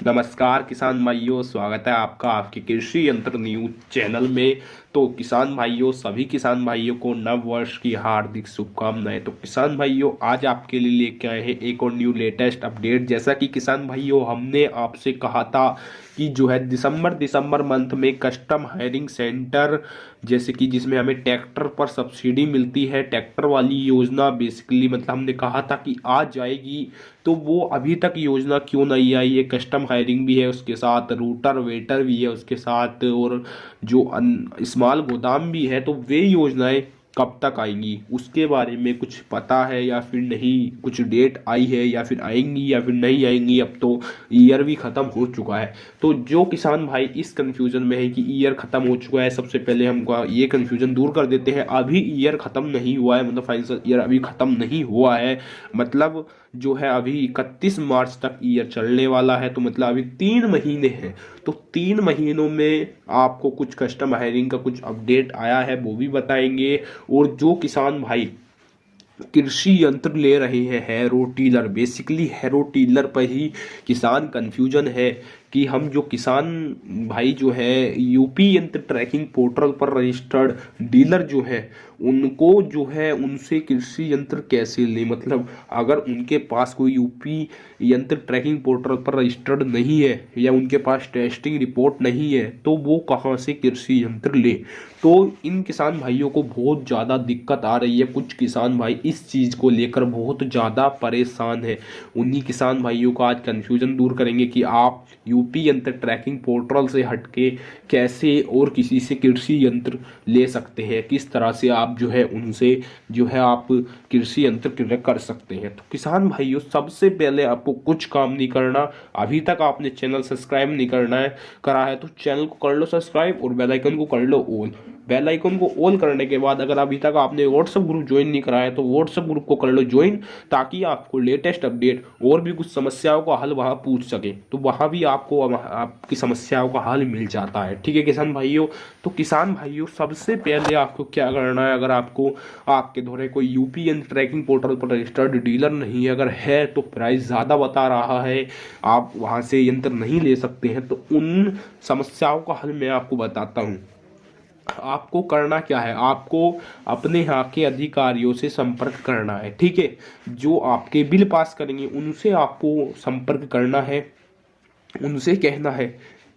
नमस्कार किसान भाइयों, स्वागत है आपका आपके कृषि यंत्र न्यूज चैनल में। तो किसान भाइयों, सभी किसान भाइयों को नव वर्ष की हार्दिक शुभकामनाएं। तो किसान भाइयों, आज आपके लिए लेके आए हैं एक और न्यू लेटेस्ट अपडेट। जैसा कि किसान भाइयों, हमने आपसे कहा था कि जो है दिसंबर मंथ में कस्टम हायरिंग सेंटर, जैसे कि जिसमें हमें ट्रैक्टर पर सब्सिडी मिलती है, ट्रैक्टर वाली योजना बेसिकली मतलब हमने कहा था कि आ जाएगी। तो वो अभी तक योजना क्यों नहीं आई है? कस्टम हायरिंग भी है, उसके साथ रूटर वेटर भी है उसके साथ, और जो स्मॉल गोदाम भी है। तो वे योजनाएं कब तक आएंगी, उसके बारे में कुछ पता है या फिर नहीं? कुछ डेट आई है या फिर आएंगी या फिर नहीं आएंगी? अब तो ईयर भी ख़त्म हो चुका है। तो जो किसान भाई इस कंफ्यूजन में है कि ईयर ख़त्म हो चुका है, सबसे पहले हमको ये कंफ्यूजन दूर कर देते हैं। अभी ईयर ख़त्म नहीं हुआ है, मतलब फाइनेंशियल ईयर अभी ख़त्म नहीं हुआ है। मतलब जो है अभी 31 मार्च तक ईयर चलने वाला है। तो मतलब अभी 3 महीने हैं। तो 3 महीनों में आपको कुछ कस्टम हायरिंग का कुछ अपडेट आया है, वो भी बताएंगे। और जो किसान भाई कृषि यंत्र ले रहे हैं, harrow tiller, basically harrow tiller पर ही किसान कंफ्यूजन है कि हम जो किसान भाई जो है यूपी यंत्र ट्रैकिंग पोर्टल पर रजिस्टर्ड डीलर जो है, उनको जो है उनसे कृषि यंत्र कैसे लें। मतलब अगर उनके पास कोई यूपी यंत्र ट्रैकिंग पोर्टल पर रजिस्टर्ड नहीं है या उनके पास टेस्टिंग रिपोर्ट नहीं है, तो वो कहाँ से कृषि यंत्र ले। तो इन किसान भाइयों को बहुत ज़्यादा दिक्कत आ रही है। कुछ किसान भाई इस चीज़ को लेकर बहुत ज़्यादा परेशान है। उन्हीं किसान भाइयों का आज कन्फ्यूजन दूर करेंगे कि आप यूपी यंत्र ट्रैकिंग पोर्टल से हटके कैसे और किसी से कृषि यंत्र ले सकते हैं, किस तरह से आप जो है उनसे जो है आप कृषि यंत्र क्रय कर सकते हैं। तो किसान भाइयों, सबसे पहले आपको कुछ काम नहीं करना। अभी तक आपने चैनल सब्सक्राइब नहीं करा है तो चैनल को कर लो सब्सक्राइब और बेल आइकन को कर लो ऑल। बेल आइकन को ऑल करने के बाद अगर अभी तक आपने व्हाट्सएप ग्रुप ज्वाइन नहीं करा है तो व्हाट्सएप ग्रुप को कर लो ज्वाइन, ताकि आपको लेटेस्ट अपडेट और भी कुछ समस्याओं का हल वहां पूछ सके। तो वहां भी आपको आपकी समस्याओं का हल मिल जाता है। ठीक है किसान भाइयों। तो किसान भाइयों, सबसे पहले आपको क्या करना है, अगर आपको आपके द्वारा कोई यूपीएन ट्रैकिंग पोर्टल पर रजिस्टर्ड डीलर नहीं है, अगर है तो प्राइस ज़्यादा बता रहा है, आप वहां से यंत्र नहीं ले सकते हैं, तो उन समस्याओं का हल मैं आपको बताता हूँ। आपको करना क्या है, आपको अपने यहाँ के अधिकारियों से संपर्क करना है। ठीक है, जो आपके बिल पास करेंगे उनसे आपको संपर्क करना है। उनसे कहना है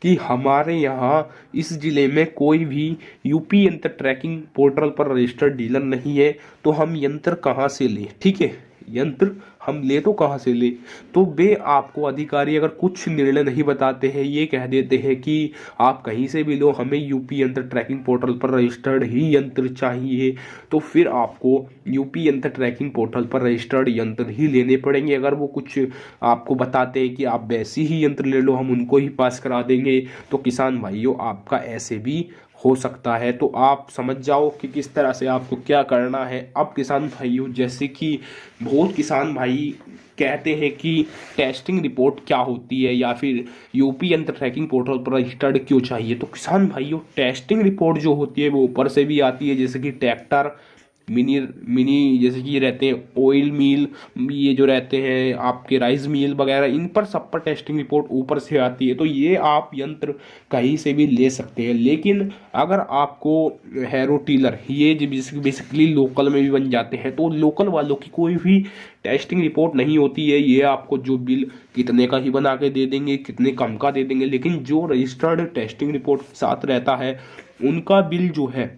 कि हमारे यहाँ इस ज़िले में कोई भी यूपी यंत्र ट्रैकिंग पोर्टल पर रजिस्टर्ड डीलर नहीं है, तो हम यंत्र कहाँ से लें। ठीक है, यंत्र हम ले तो कहाँ से ले। तो वे आपको अधिकारी अगर कुछ निर्णय नहीं बताते हैं, ये कह देते हैं कि आप कहीं से भी लो, हमें यूपी यंत्र ट्रैकिंग पोर्टल पर रजिस्टर्ड ही यंत्र चाहिए, तो फिर आपको यूपी यंत्र ट्रैकिंग पोर्टल पर रजिस्टर्ड यंत्र ही लेने पड़ेंगे। अगर वो कुछ आपको बताते हैं कि आप वैसे ही यंत्र ले लो, हम उनको ही पास करा देंगे, तो किसान भाइयों आपका ऐसे भी हो सकता है। तो आप समझ जाओ कि किस तरह से आपको क्या करना है। अब किसान भाइयों, जैसे कि बहुत किसान भाई कहते हैं कि टेस्टिंग रिपोर्ट क्या होती है या फिर यूपी यंत्र ट्रैकिंग पोर्टल पर रजिस्टर्ड क्यों चाहिए। तो किसान भाइयों, टेस्टिंग रिपोर्ट जो होती है वो ऊपर से भी आती है, जैसे कि ट्रैक्टर मिनी मिनी जैसे कि ये रहते हैं ऑयल मिल, ये जो रहते हैं आपके राइस मिल वगैरह, इन पर सब पर टेस्टिंग रिपोर्ट ऊपर से आती है। तो ये आप यंत्र कहीं से भी ले सकते हैं। लेकिन अगर आपको हैरो टीलर ये बेसिकली लोकल में भी बन जाते हैं, तो लोकल वालों की कोई भी टेस्टिंग रिपोर्ट नहीं होती है। ये आपको जो बिल कितने का ही बना के दे देंगे, कितने कम का दे देंगे। लेकिन जो रजिस्टर्ड टेस्टिंग रिपोर्ट साथ रहता है, उनका बिल जो है,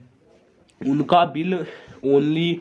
उनका बिल ओनली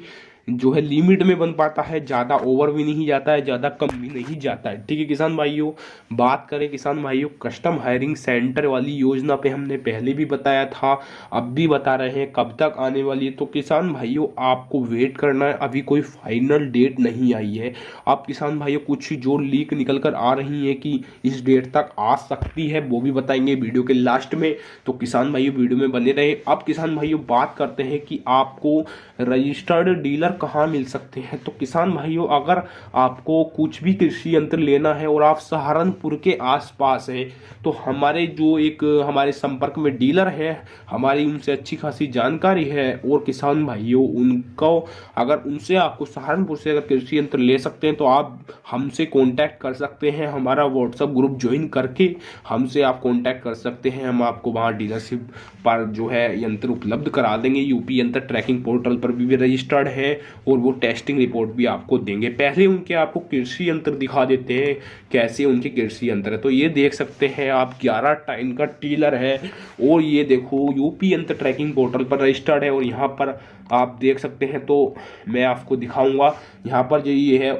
जो है लिमिट में बन पाता है, ज़्यादा ओवर भी नहीं जाता है, ज़्यादा कम भी नहीं जाता है। ठीक है किसान भाइयों। बात करें किसान भाइयों कस्टम हायरिंग सेंटर वाली योजना पे, हमने पहले भी बताया था, अब भी बता रहे हैं कब तक आने वाली है। तो किसान भाइयों आपको वेट करना है, अभी कोई फाइनल डेट नहीं आई है। अब किसान भाइयों कुछ जो लीक निकल कर आ रही है कि इस डेट तक आ सकती है, वो भी बताएंगे वीडियो के लास्ट में। तो किसान भाइयों वीडियो में बने रहे। अब किसान भाइयों बात करते हैं कि आपको रजिस्टर्ड डीलर कहाँ मिल सकते हैं? तो किसान भाइयों, अगर आपको कुछ भी कृषि यंत्र लेना है और आप सहारनपुर के आसपास हैं तो हमारे संपर्क में डीलर है, हमारी उनसे अच्छी खासी जानकारी है। और किसान भाइयों, उनको अगर उनसे आपको सहारनपुर से अगर कृषि यंत्र ले सकते हैं तो आप हमसे कांटेक्ट कर सकते हैं। हमारा व्हाट्सएप ग्रुप ज्वाइन करके हमसे आप कांटेक्ट कर सकते हैं। हम आपको वहाँ डीलरशिप पर जो है यंत्र उपलब्ध करा देंगे। यूपी यंत्र ट्रैकिंग पोर्टल पर भी रजिस्टर्ड है और वो टेस्टिंग रिपोर्ट भी आपको देंगे। पहले उनके आपको कृषि यंत्र दिखा देते हैं कैसे उनके कृषि यंत्र है। तो ये देख सकते हैं आप 11 टन का टीलर है और ये देखो यूपी यंत्र ट्रैकिंग पोर्टल पर रजिस्टर्ड है। और यहाँ पर आप देख सकते हैं, तो मैं आपको दिखाऊंगा यहाँ पर जो ये है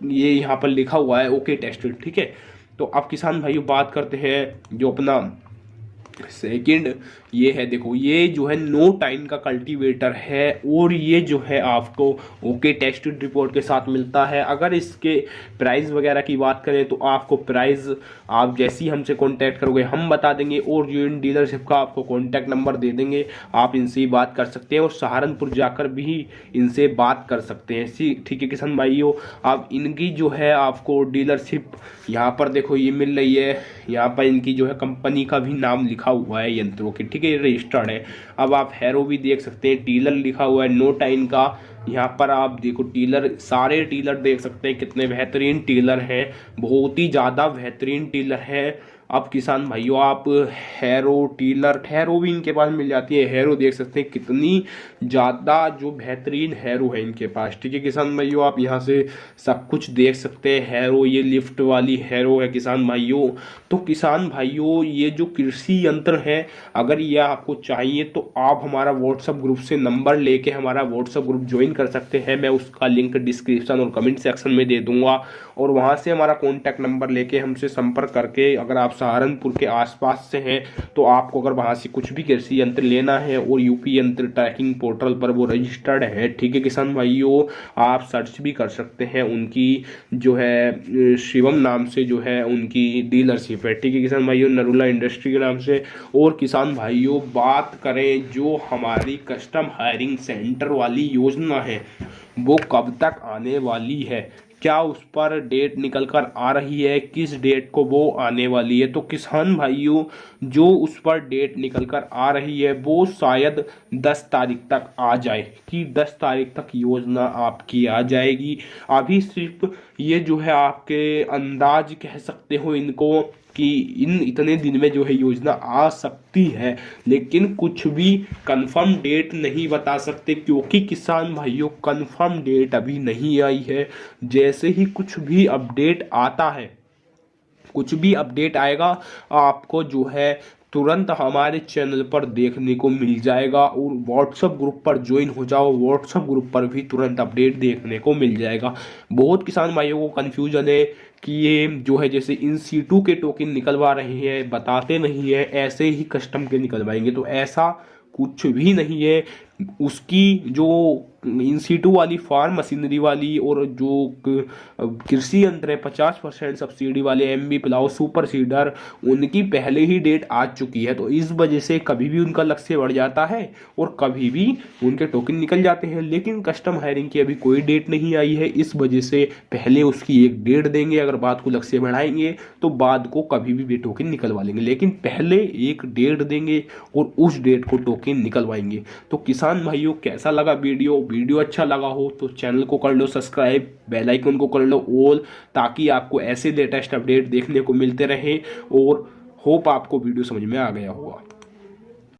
ये यहाँ पर लिखा हुआ है ओके टेस्टेड, ठीक है। तो अब किसान भाइयों बात करते हैं जो अपना सेकंड ये है, देखो ये जो है 9 टाइन का कल्टीवेटर है और ये जो है आपको ओके टेस्टेड रिपोर्ट के साथ मिलता है। अगर इसके प्राइस वगैरह की बात करें तो आपको प्राइस आप जैसे ही हमसे कांटेक्ट करोगे हम बता देंगे और जो इन डीलरशिप का आपको कांटेक्ट नंबर दे देंगे, आप इनसे ही बात कर सकते हैं और सहारनपुर जाकर भी इनसे बात कर सकते हैं। ठीक है किसान भाइयों, आप इनकी जो है आपको डीलरशिप यहाँ पर देखो ये मिल रही है। यहाँ पर इनकी जो है कंपनी का भी नाम लिखा हुआ है यंत्रों के, ठीक है, रजिस्टर्ड है। अब आप हैरो भी देख सकते हैं, टीलर लिखा हुआ है 9 टाइन का। यहाँ पर आप देखो टीलर, सारे टीलर देख सकते हैं कितने बेहतरीन टीलर हैं, बहुत ही ज़्यादा बेहतरीन टीलर है। अब किसान भाइयों आप हैरो टीलर हैरो भी इनके पास मिल जाती है। हैरो देख सकते हैं कितनी ज़्यादा जो बेहतरीन हैरो है इनके पास, ठीक है किसान भाइयों, आप यहाँ से सब कुछ देख सकते हैं। हैरो ये लिफ्ट वाली हैरो है किसान भाइयों। तो किसान भाइयों ये जो कृषि यंत्र है अगर ये आपको चाहिए तो आप हमारा व्हाट्सएप ग्रुप से नंबर लेके हमारा व्हाट्सएप ग्रुप ज्वाइन कर सकते हैं। मैं उसका लिंक डिस्क्रिप्शन और कमेंट सेक्शन में दे दूंगा और वहाँ से हमारा कॉन्टैक्ट नंबर लेके हमसे संपर्क करके अगर आप सहारनपुर के आसपास से हैं तो आपको अगर वहाँ से कुछ भी कृषि यंत्र लेना है और यूपी यंत्र ट्रैकिंग पोर्टल पर वो रजिस्टर्ड है, ठीक है किसान भाइयों, आप सर्च भी कर सकते हैं। उनकी जो है शिवम नाम से जो है उनकी डीलरशिप है, ठीक है किसान भाइयों, नरूला इंडस्ट्री के नाम से। और किसान भाइयों बात करें जो हमारी कस्टम हायरिंग सेंटर वाली योजना है वो कब तक आने वाली है, क्या उस पर डेट निकल कर आ रही है, किस डेट को वो आने वाली है? तो किसान भाइयों जो उस पर डेट निकल कर आ रही है वो शायद 10 तारीख तक आ जाए कि 10 तारीख तक योजना आपकी आ जाएगी। अभी सिर्फ ये जो है आपके अंदाज कह सकते हो इनको कि इन इतने दिन में जो है योजना आ सकती है, लेकिन कुछ भी कंफर्म डेट नहीं बता सकते क्योंकि किसान भाइयों कंफर्म डेट अभी नहीं आई है। जैसे ही कुछ भी अपडेट आता है, कुछ भी अपडेट आएगा आपको जो है तुरंत हमारे चैनल पर देखने को मिल जाएगा। और व्हाट्सएप ग्रुप पर ज्वाइन हो जाओ, व्हाट्सएप ग्रुप पर भी तुरंत अपडेट देखने को मिल जाएगा। बहुत किसान भाइयों को कन्फ्यूजन है कि ये जो है जैसे इन सीटू के टोकन निकलवा रहे हैं, बताते नहीं है ऐसे ही कस्टम के निकलवाएंगे, तो ऐसा कुछ भी नहीं है। उसकी जो इन सीटू वाली फार्म मशीनरी वाली और जो कृषि यंत्र है 50% सब्सिडी वाले एमबी प्लाउ सुपर सीडर, उनकी पहले ही डेट आ चुकी है। तो इस वजह से कभी भी उनका लक्ष्य बढ़ जाता है और कभी भी उनके टोकन निकल जाते हैं। लेकिन कस्टम हायरिंग की अभी कोई डेट नहीं आई है, इस वजह से पहले उसकी एक डेट देंगे। अगर बात को लक्ष्य बढ़ाएंगे तो बाद को कभी भी टोकन निकलवा लेंगे, लेकिन पहले एक डेट देंगे और उस डेट को टोकन निकलवाएंगे। तो किसान भाइयों कैसा लगा वीडियो अच्छा लगा हो तो चैनल को कर लो सब्सक्राइब, बेल आइकन को कर लो ऑल, ताकि आपको ऐसे लेटेस्ट अपडेट देखने को मिलते रहे। और होप आपको वीडियो समझ में आ गया होगा।